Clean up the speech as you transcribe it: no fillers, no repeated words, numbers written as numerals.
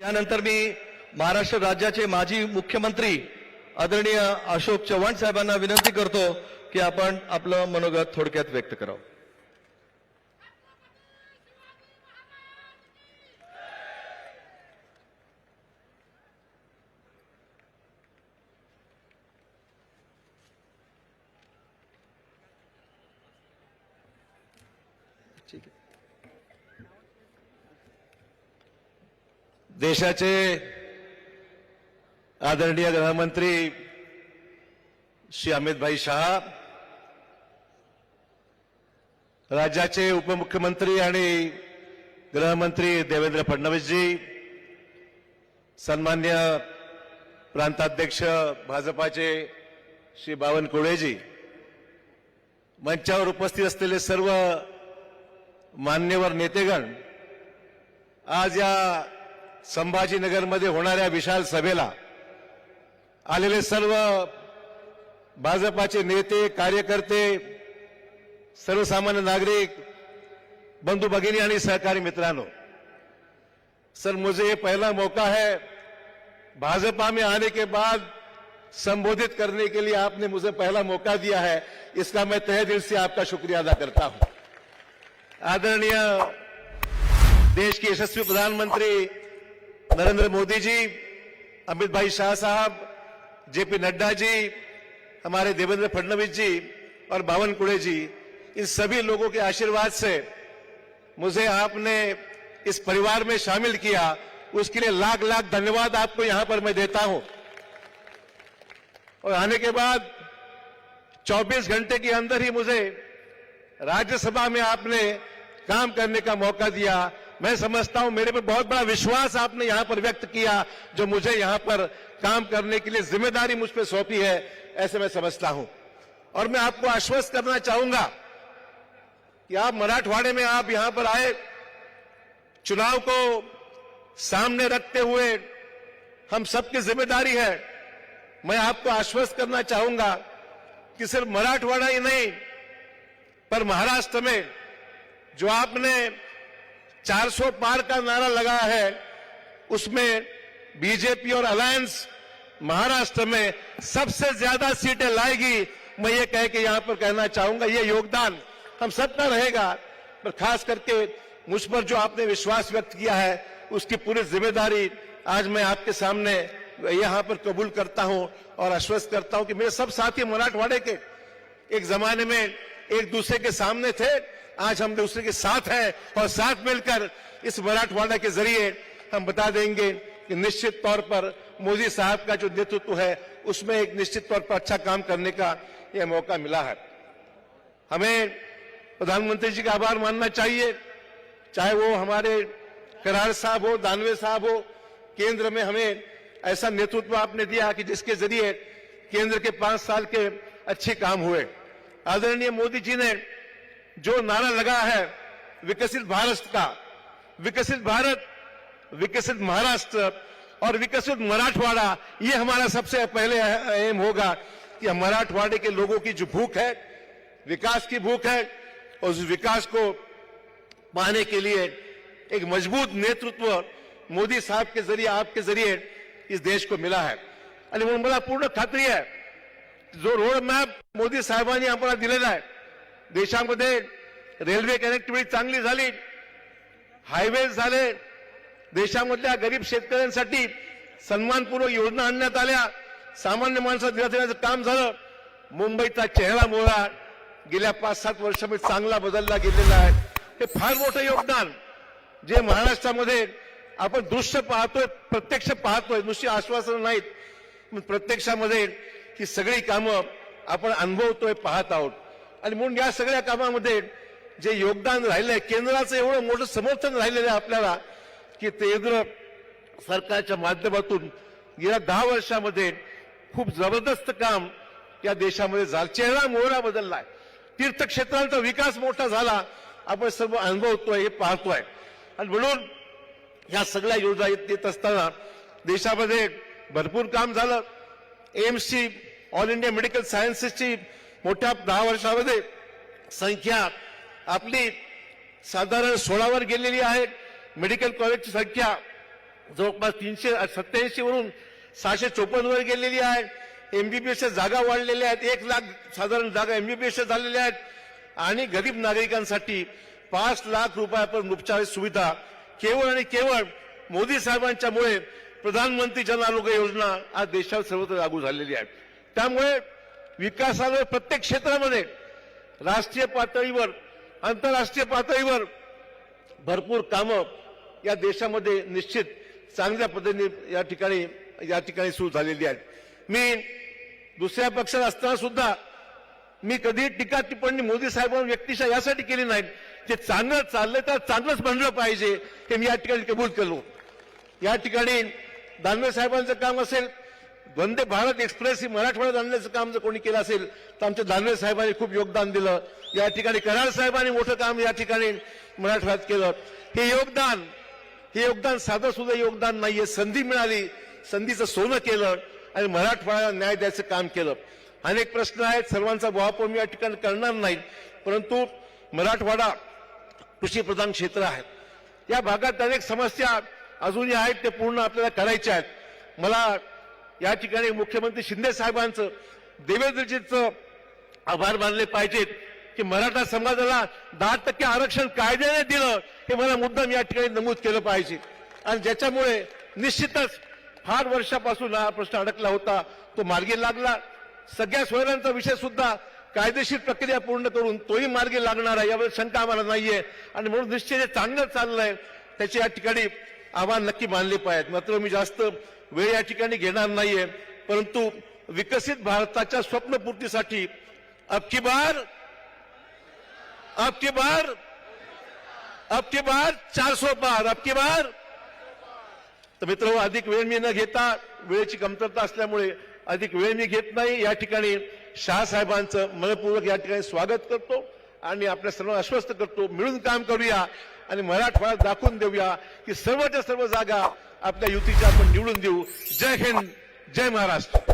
त्यानंतर मी महाराष्ट्र राज्याचे माजी मुख्यमंत्री आदरणीय अशोक चव्हाण साहेबांना विनंती करतो की आपण आपलं मनोगत थोडक्यात व्यक्त करावं. ठीक आहे. देशाचे आदरणीय गृहमंत्री श्री अमितभाई शहा, राज्याचे उपमुख्यमंत्री आणि गृहमंत्री देवेंद्र फडणवीसजी, सन्मान्य प्रांताध्यक्ष भाजपाचे श्री बावनकुळेजी, मंचावर उपस्थित असलेले सर्व मान्यवर नेतेगण, आज या संभाजीनगरमध्ये होणाऱ्या विशाल सभेला आलेले सर्व भाजपाचे नेते, कार्यकर्ते, सर्वसामान्य नागरिक, बंधु भगिनी आणि सहकारी मित्रांनो, सर मुझे ये पहला मौका है भाजपा में आने के बाद संबोधित करने के लिए आपने मुझे पहला मौका दिया है, इसका मैं तहे दिल से आपका शुक्रिया अदा करता हूं. आदरणीय देश के यशस्वी प्रधानमंत्री नरेंद्र मोदी जी, अमित भाई शाह साहब, जेपी नड्डा जी, हमारे देवेंद्र फडणवीस जी और बावनकुळे जी, इन सभी लोगों के आशीर्वाद से मुझे आपने इस परिवार में शामिल किया, उसके लिए लाख लाख धन्यवाद आपको यहां पर मैं देता हूं. और आने के बाद 24 घंटे के अंदर ही मुझे राज्यसभा में आपने काम करने का मौका दिया. मैं समझता हूं मेरे पे बहुत बड़ा विश्वास आपने यहां पर व्यक्त किया, जो मुझे यहां पर काम करने के लिए जिम्मेदारी मुझ पे सौंपी है, ऐसे मैं समझता हूं. और मैं आपको आश्वस्त करना चाहूंगा कि आप मराठवाड़े में आप यहां पर आए, चुनाव को सामने रखते हुए हम सबकी जिम्मेदारी है. मैं आपको आश्वस्त करना चाहूंगा कि सिर्फ मराठवाड़ा ही नहीं, पर महाराष्ट्र में जो आपने 400 पार का नारा लगाया है, उसमें बीजेपी और अलायंस महाराष्ट्र में सबसे ज्यादा सीटें लाएगी. मैं ये कह के यहां पर कहना चाहूंगा, ये योगदान हम सबका रहेगा, पर खास करके मुझ पर जो आपने विश्वास व्यक्त किया है, उसकी पूरी जिम्मेदारी आज मैं आपके सामने यहां पर कबूल करता हूं और आश्वस्त करता हूं कि मेरे सब साथी मराठवाड़े के एक जमाने में एक दूसरे के सामने थे, आज हम दूसरे के साथ हैं और साथ मिलकर इस मराठवाड़ा के जरिए हम बता देंगे कि निश्चित तौर पर मोदी साहब का जो नेतृत्व है, उसमें एक निश्चित तौर पर अच्छा काम करने का यह मौका मिला है. हमें प्रधानमंत्री जी का आभार मानना चाहिए, चाहे वो हमारे करार साहब हो, दानवे साहब हो. केंद्र में हमें ऐसा नेतृत्व आपने दिया कि जिसके जरिए केंद्र के 5 साल के अच्छे काम हुए. आदरणीय मोदी जी ने जो नारा लगा है विकसित भारत का, विकसित भारत, विकसित महाराष्ट्र और विकसित मराठवाड़ा, ये हमारा सबसे पहले एम होगा कि मराठवाड़े के लोगों की जो भूख है, विकास की भूख है, और उस विकास को पाने के लिए एक मजबूत नेतृत्व मोदी साहब के जरिए, आपके जरिए इस देश को मिला है. आणि म्हणून मला पूर्ण खात्री आहे, जो रोड मॅप मोदी साहेबांनी आम्हाला दिलेला आहे, देशामध्ये रेल्वे कनेक्टिव्हिटी चांगली झाली, हायवे झाले, देशामधल्या गरीब शेतकऱ्यांसाठी सन्मानपूर्वक योजना आणण्यात आल्या, सामान्य माणसाला दिलासा देण्याचं काम झालं. मुंबईचा चेहरा मोहरा गेल्या 5-7 वर्षामध्ये चांगला बदलला गेलेला आहे. हे फार मोठं योगदान जे महाराष्ट्रामध्ये आपण दृश्य पाहतोय, प्रत्यक्ष पाहतोय, नुसती आश्वासनं नाहीत, प्रत्यक्षामध्ये ही सगळी कामं आपण अनुभवतोय, पाहत आहोत. आणि म्हणून या सगळ्या कामामध्ये जे योगदान राहिलंय, केंद्राचं एवढं मोठं समर्थन राहिलेलं आहे आपल्याला, की केंद्र सरकारच्या माध्यमातून गेल्या 10 वर्षामध्ये खूप जबरदस्त काम या देशामध्ये झालं. चेहरा मोहरा बदललाय, तीर्थक्षेत्रांचा विकास मोठा झाला, आपण सर्व अनुभवतोय, हे पाहतोय. आणि म्हणून या सगळ्या योजना येत असताना देशामध्ये भरपूर काम झालं. एम्सची, ऑल इंडिया मेडिकल सायन्सेसची मोठ्या 10 वर्षामध्ये संख्या आपली साधारण 16 वर गेलेली आहे. मेडिकल कॉलेजची संख्या जवळपास 387 वरून 654 वर गेलेली आहे. एमबीबीएसच्या जागा वाढलेल्या आहेत. 1 लाख साधारण जागा एमबीबीएसच्या झालेल्या आहेत. आणि गरीब नागरिकांसाठी 5 लाख रुपयापर्यंत उपचार सुविधा केवळ आणि केवळ मोदी साहेबांच्यामुळे प्रधानमंत्री जन आरोग्य योजना आज देशात सर्वत्र लागू झालेली आहे. त्यामुळे विकासावर प्रत्येक क्षेत्रामध्ये राष्ट्रीय पातळीवर आंतरराष्ट्रीय पातळीवर भरपूर कामं या देशामध्ये निश्चित चांगल्या पद्धतीने या ठिकाणी सुरू झालेली आहेत. मी दुसऱ्या पक्षात असताना सुद्धा मी कधी टीका टिप्पणी मोदी साहेबांवर व्यक्तिशः यासाठी केली नाही. जे चांगलं चाललंय तर चांगलंच म्हणलं पाहिजे हे मी या ठिकाणी कबूल केलो. या ठिकाणी दानवे साहेबांचं काम असेल, वंदे भारत एक्सप्रेस ही मराठवाड्यात आणण्याचं काम जर कोणी केलं असेल तर आमच्या दानवे साहेबांनी खूप योगदान दिलं. या ठिकाणी कराड साहेबांनी मोठं काम या ठिकाणी मराठवाड्यात केलं. हे योगदान साधं सुद्धा योगदान नाहीये. संधी मिळाली, संधीचं सोनं केलं आणि मराठवाड्याला न्याय द्यायचं काम केलं. अनेक प्रश्न आहेत, सर्वांचा वापर मी या ठिकाणी करणार नाही, परंतु मराठवाडा कृषीप्रधान क्षेत्र आहे. या भागात अनेक समस्या अजूनही आहेत, ते पूर्ण आपल्याला करायच्या आहेत. मला या ठिकाणी मुख्यमंत्री शिंदे साहेबांचं, देवेंद्रजींचं आभार मानले पाहिजेत की मराठा समाजाला 10% आरक्षण कायद्याने दिलं, हे मला मुद्दाम या ठिकाणी नमूद केलं पाहिजे. आणि ज्याच्यामुळे निश्चितच फार वर्षापासून हा प्रश्न अडकला होता, तो मार्गी लागला. सगळ्या सोयऱ्यांचा विषय सुद्धा कायदेशीर प्रक्रिया पूर्ण करून तोही मार्गी लागणार आहे, यावर शंका आम्हाला नाहीये. आणि म्हणून निश्चित जे चांगलं चाललंय त्याचे या ठिकाणी आव्हान नक्की मानले पाहिजेत. मात्र मी जास्त वेळ या ठिकाणी घेणार नाहीये, परंतु विकसित भारताच्या स्वप्नपूर्तीसाठी अब की बार 400 पार, अब की बार. तर मित्र, अधिक वेळ मी न घेता, वेळेची कमतरता असल्यामुळे अधिक वेळ मी घेत नाही. या ठिकाणी शहासाहेबांचं मनपूर्वक या ठिकाणी स्वागत करतो आणि आपल्या सर्वांना आश्वस्त करतो, मिळून काम करूया आणि मराठवाड्यात दाखवून देऊया की सर्वच्या सर्व जागा आपल्या युतीच्या आपण निवडून देऊ. जय हिंद, जय महाराष्ट्र.